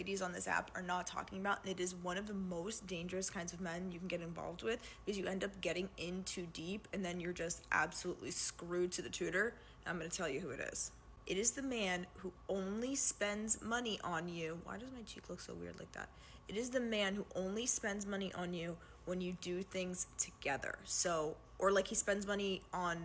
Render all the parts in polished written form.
ladies on this app are not talking about, and it is one of the most dangerous kinds of men you can get involved with, because you end up getting in too deep and then you're just absolutely screwed to the tutor. And I'm going to tell you who it is. It is the man who only spends money on you. Why does my cheek look so weird like that? It is the man who only spends money on you when you do things together. So, or like he spends money on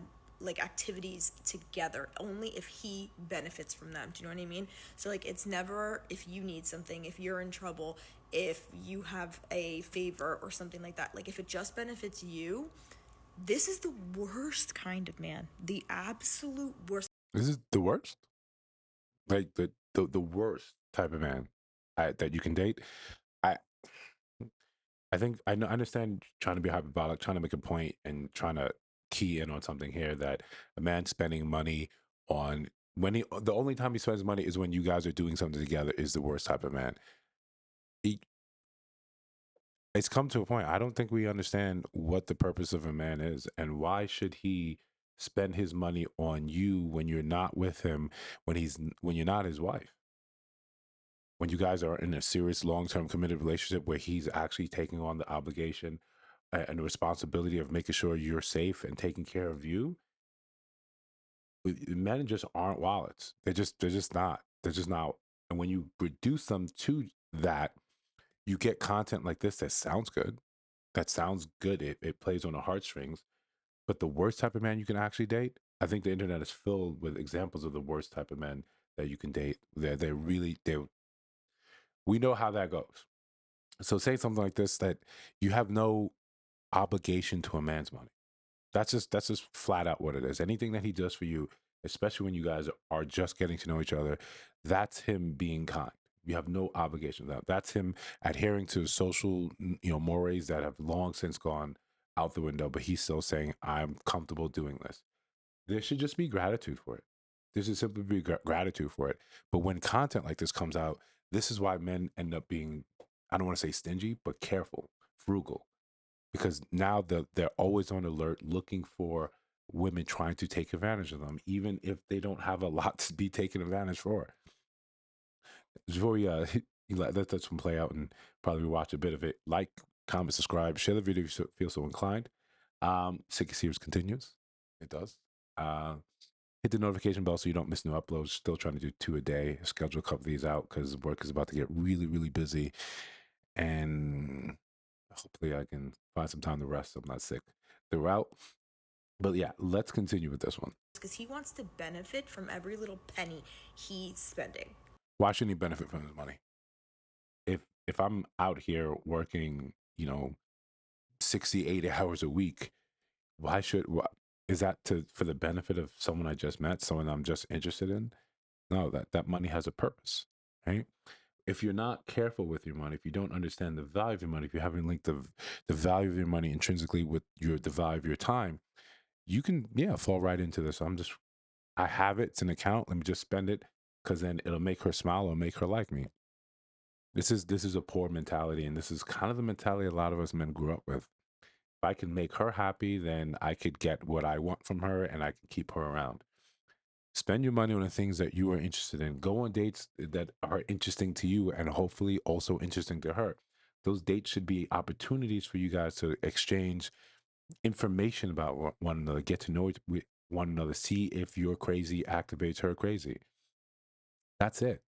like activities together only if he benefits from them. Do you know what I mean? So like it's never if you need something, if you're in trouble, if you have a favor or something like that. Like if it just benefits you, this is the worst kind of man. The absolute worst. This is the worst. Like the worst type of man that you can date. I I think I understand trying to be hyperbolic, trying to make a point, and trying to key in on something here that a man spending money on when he the only time he spends money is when you guys are doing something together is the worst type of man. He, it's come to a point. I don't think we understand what the purpose of a man is and why should he spend his money on you when you're not with him when you're not his wife. When you guys are in a serious long-term committed relationship where he's actually taking on the obligation and the responsibility of making sure you're safe and taking care of you, men just aren't wallets. They're just not. They're just not. And when you reduce them to that, you get content like this that sounds good. That sounds good. It plays on the heartstrings. But the worst type of man you can actually date, I think the internet is filled with examples of the worst type of men that you can date. They're really they we know how that goes. So say something like this that you have no obligation to a man's money. That's just flat out what it is. Anything that he does for you, especially when you guys are just getting to know each other, that's him being kind. You have no obligation to that. That's him adhering to social, mores that have long since gone out the window, but he's still saying, "I'm comfortable doing this." There should just be gratitude for it. There should simply be gratitude for it. But when content like this comes out, this is why men end up being, I don't want to say stingy, but careful, frugal, because now they're always on alert looking for women trying to take advantage of them, even if they don't have a lot to be taken advantage for. Before we let this one play out and probably watch a bit of it, like, comment, subscribe, share the video if you feel so inclined. Sick Series continues. It does. Uh, Hit the notification bell so you don't miss new uploads. Still trying to do 2 a day. Schedule a couple of these out because work is about to get really, really busy. And hopefully I can find some time to rest. I'm not sick throughout. But yeah, let's continue with this one. Because he wants to benefit from every little penny he's spending. Why shouldn't he benefit from his money? If I'm out here working, 60, 80 hours a week, why is that for the benefit of someone I just met, someone I'm just interested in? No, that money has a purpose, right? If you're not careful with your money, if you don't understand the value of your money, if you haven't linked the value of your money intrinsically with the value of your time, you can fall right into this. I have it, it's an account. Let me just spend it because then it'll make her smile or make her like me. This is a poor mentality, and this is kind of the mentality a lot of us men grew up with. If I can make her happy, then I could get what I want from her and I can keep her around. Spend your money on the things that you are interested in. Go on dates that are interesting to you and hopefully also interesting to her. Those dates should be opportunities for you guys to exchange information about one another, get to know one another, see if your crazy activates her crazy. That's it.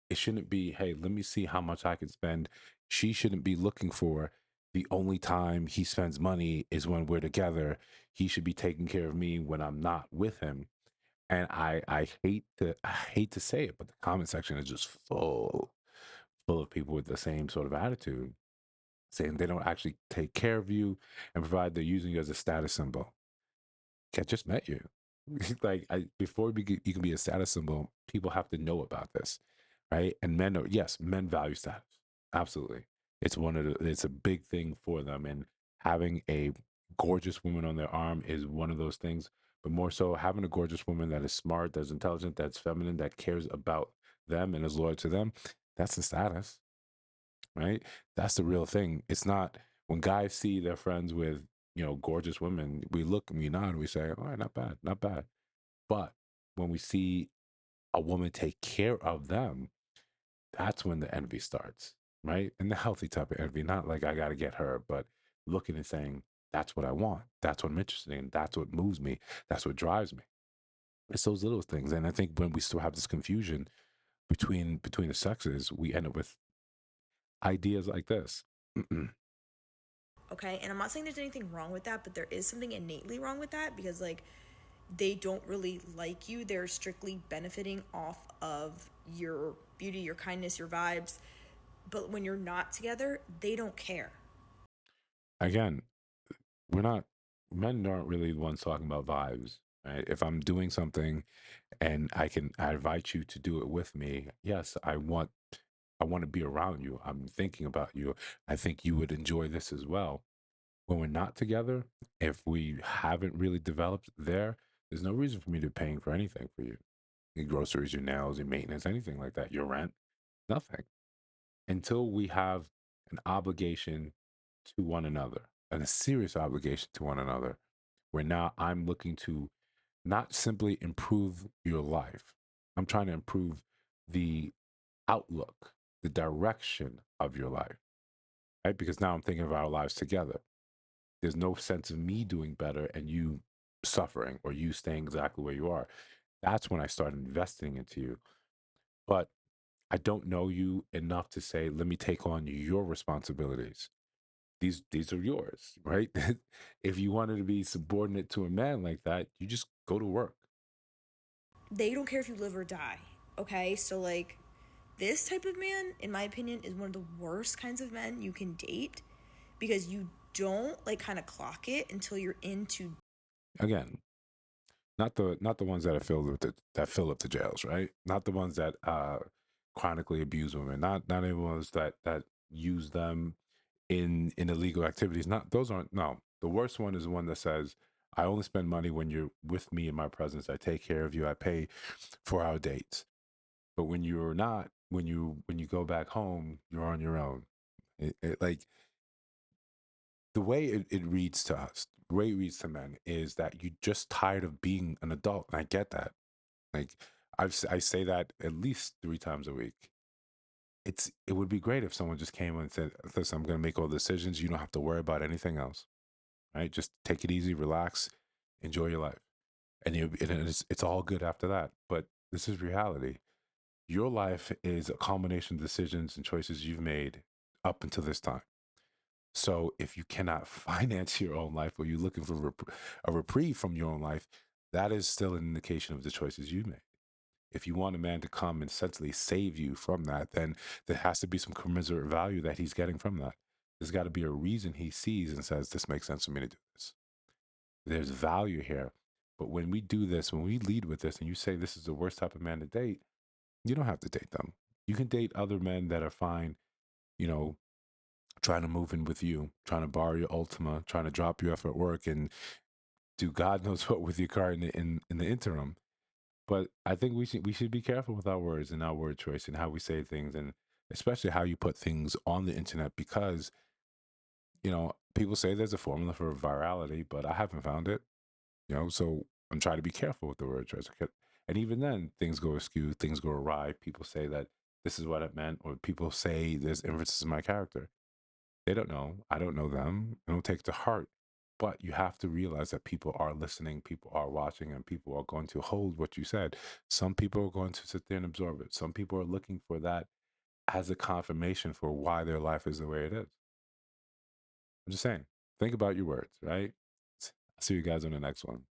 It shouldn't be, hey, let me see how much I can spend. She shouldn't be looking for the only time he spends money is when we're together. He should be taking care of me when I'm not with him. And I hate to say it, but the comment section is just full of people with the same sort of attitude, saying they don't actually take care of you and provide they're using you as a status symbol. I just met you. Before you can be a status symbol, people have to know about this, right? And men value status. Absolutely. It's a big thing for them. And having a gorgeous woman on their arm is one of those things. But more so, having a gorgeous woman that is smart, that's intelligent, that's feminine, that cares about them and is loyal to them, that's the status, right? That's the real thing. It's not when guys see their friends with, gorgeous women, we look and we nod and we say, all right, not bad, not bad. But when we see a woman take care of them, that's when the envy starts, right? And the healthy type of envy, not like I got to get her, but looking and saying, that's what I want. That's what I'm interested in. That's what moves me. That's what drives me. It's those little things. And I think when we still have this confusion between the sexes, we end up with ideas like this. Okay, and I'm not saying there's anything wrong with that, but there is something innately wrong with that because like they don't really like you. They're strictly benefiting off of your beauty, your kindness, your vibes. But when you're not together, they don't care. Again, we're not men aren't really the ones talking about vibes. Right? If I'm doing something and I invite you to do it with me, yes, I want to be around you. I'm thinking about you. I think you would enjoy this as well. When we're not together, if we haven't really developed there's no reason for me to be paying for anything for you. Your groceries, your nails, your maintenance, anything like that, your rent, nothing. Until we have an obligation to one another and a serious obligation to one another, where now I'm looking to not simply improve your life, I'm trying to improve the outlook, the direction of your life, right? Because now I'm thinking of our lives together. There's no sense of me doing better and you suffering or you staying exactly where you are. That's when I start investing into you. But I don't know you enough to say, let me take on your responsibilities. These are yours, right? If you wanted to be subordinate to a man like that, you just go to work. They don't care if you live or die. Okay, so like this type of man, in my opinion, is one of the worst kinds of men you can date because you don't like kind of clock it until you're into. Again, not the ones that are filled with that fill up the jails, right? Not the ones that chronically abuse women. Not any ones that use them in illegal activities. Not those aren't no. The worst one is the one that says, I only spend money when you're with me in my presence. I take care of you. I pay for our dates. But when you're not, when you go back home, you're on your own. Like the way it reads to us, the way it reads to men is that you're just tired of being an adult. And I get that. Like I say that at least 3 times a week. It would be great if someone just came and said, "Listen, I'm going to make all the decisions. You don't have to worry about anything else. Right? Just take it easy, relax, enjoy your life, and it's all good after that." But this is reality. Your life is a combination of decisions and choices you've made up until this time. So if you cannot finance your own life or you're looking for a reprieve from your own life, that is still an indication of the choices you made. If you want a man to come and essentially save you from that, then there has to be some commensurate value that he's getting from that. There's got to be a reason he sees and says, this makes sense for me to do this. There's value here. But when we do this, when we lead with this and you say this is the worst type of man to date, you don't have to date them. You can date other men that are fine, you know, trying to move in with you, trying to borrow your Ultima, trying to drop you off at work and do God knows what with your car in the interim. But I think we should be careful with our words and our word choice and how we say things, and especially how you put things on the internet, because people say there's a formula for virality, but I haven't found it. So I'm trying to be careful with the word choice. And even then, things go askew, things go awry. People say that this is what it meant, or people say there's inferences in my character. They don't know. I don't know them. I don't take it to heart. But you have to realize that people are listening, people are watching, and people are going to hold what you said. Some people are going to sit there and absorb it. Some people are looking for that as a confirmation for why their life is the way it is. I'm just saying, think about your words, right? I'll see you guys on the next one.